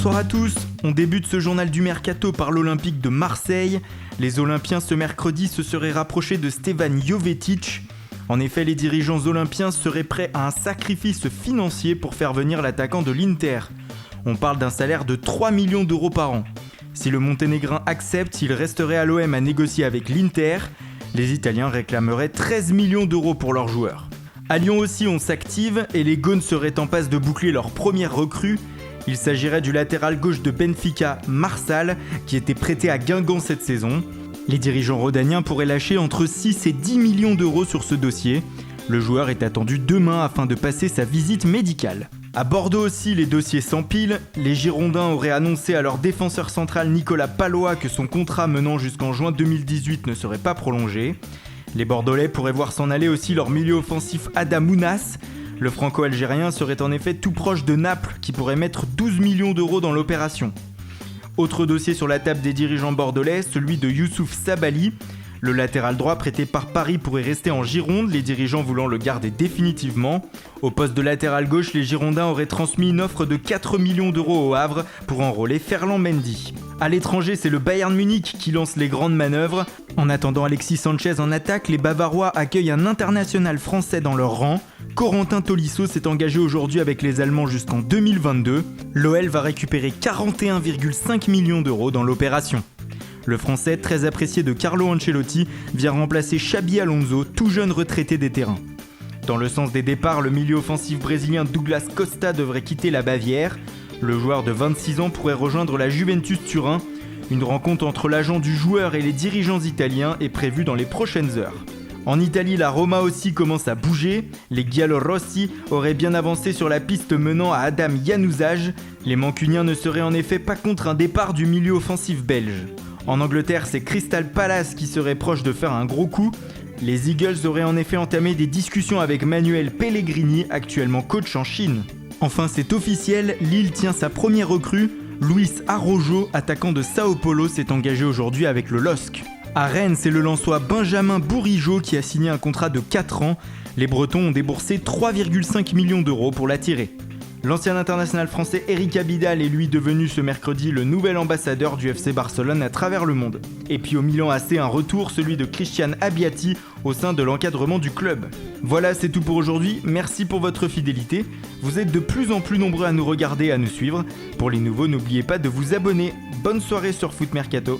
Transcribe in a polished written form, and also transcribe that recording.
Bonsoir à tous, on débute ce journal du Mercato par l'Olympique de Marseille. Les Olympiens ce mercredi se seraient rapprochés de Stevan Jovetic. En effet, les dirigeants olympiens seraient prêts à un sacrifice financier pour faire venir l'attaquant de l'Inter. On parle d'un salaire de 3 millions d'euros par an. Si le Monténégrin accepte, il resterait à l'OM à négocier avec l'Inter. Les Italiens réclameraient 13 millions d'euros pour leurs joueurs. À Lyon aussi, on s'active et les Gaunes seraient en passe de boucler leur première recrue. Il s'agirait du latéral gauche de Benfica, Marsal, qui était prêté à Guingamp cette saison. Les dirigeants rhodaniens pourraient lâcher entre 6 et 10 millions d'euros sur ce dossier. Le joueur est attendu demain afin de passer sa visite médicale. À Bordeaux aussi, les dossiers s'empilent. Les Girondins auraient annoncé à leur défenseur central Nicolas Pallois que son contrat menant jusqu'en juin 2018 ne serait pas prolongé. Les Bordelais pourraient voir s'en aller aussi leur milieu offensif Adam Ounas. Le franco-algérien serait en effet tout proche de Naples qui pourrait mettre 12 millions d'euros dans l'opération. Autre dossier sur la table des dirigeants bordelais, celui de Youssouf Sabaly. Le latéral droit prêté par Paris pourrait rester en Gironde, les dirigeants voulant le garder définitivement. Au poste de latéral gauche, les Girondins auraient transmis une offre de 4 millions d'euros au Havre pour enrôler Ferland Mendy. À l'étranger, c'est le Bayern Munich qui lance les grandes manœuvres. En attendant Alexis Sanchez en attaque, les Bavarois accueillent un international français dans leur rang. Corentin Tolisso s'est engagé aujourd'hui avec les Allemands jusqu'en 2022. L'OL va récupérer 41,5 millions d'euros dans l'opération. Le Français, très apprécié de Carlo Ancelotti, vient remplacer Xabi Alonso, tout jeune retraité des terrains. Dans le sens des départs, le milieu offensif brésilien Douglas Costa devrait quitter la Bavière. Le joueur de 26 ans pourrait rejoindre la Juventus Turin. Une rencontre entre l'agent du joueur et les dirigeants italiens est prévue dans les prochaines heures. En Italie, la Roma aussi commence à bouger. Les Giallorossi auraient bien avancé sur la piste menant à Adam Januzaj. Les Mancuniens ne seraient en effet pas contre un départ du milieu offensif belge. En Angleterre, c'est Crystal Palace qui serait proche de faire un gros coup. Les Eagles auraient en effet entamé des discussions avec Manuel Pellegrini, actuellement coach en Chine. Enfin, c'est officiel, Lille tient sa première recrue. Luis Araujo, attaquant de Sao Paulo, s'est engagé aujourd'hui avec le LOSC. À Rennes, c'est le Lensois Benjamin Bourigeaud qui a signé un contrat de 4 ans. Les Bretons ont déboursé 3,5 millions d'euros pour l'attirer. L'ancien international français Eric Abidal est lui devenu ce mercredi le nouvel ambassadeur du FC Barcelone à travers le monde. Et puis au Milan AC, un retour, celui de Christian Abbiati au sein de l'encadrement du club. Voilà, c'est tout pour aujourd'hui, merci pour votre fidélité. Vous êtes de plus en plus nombreux à nous regarder et à nous suivre. Pour les nouveaux, n'oubliez pas de vous abonner. Bonne soirée sur Foot Mercato.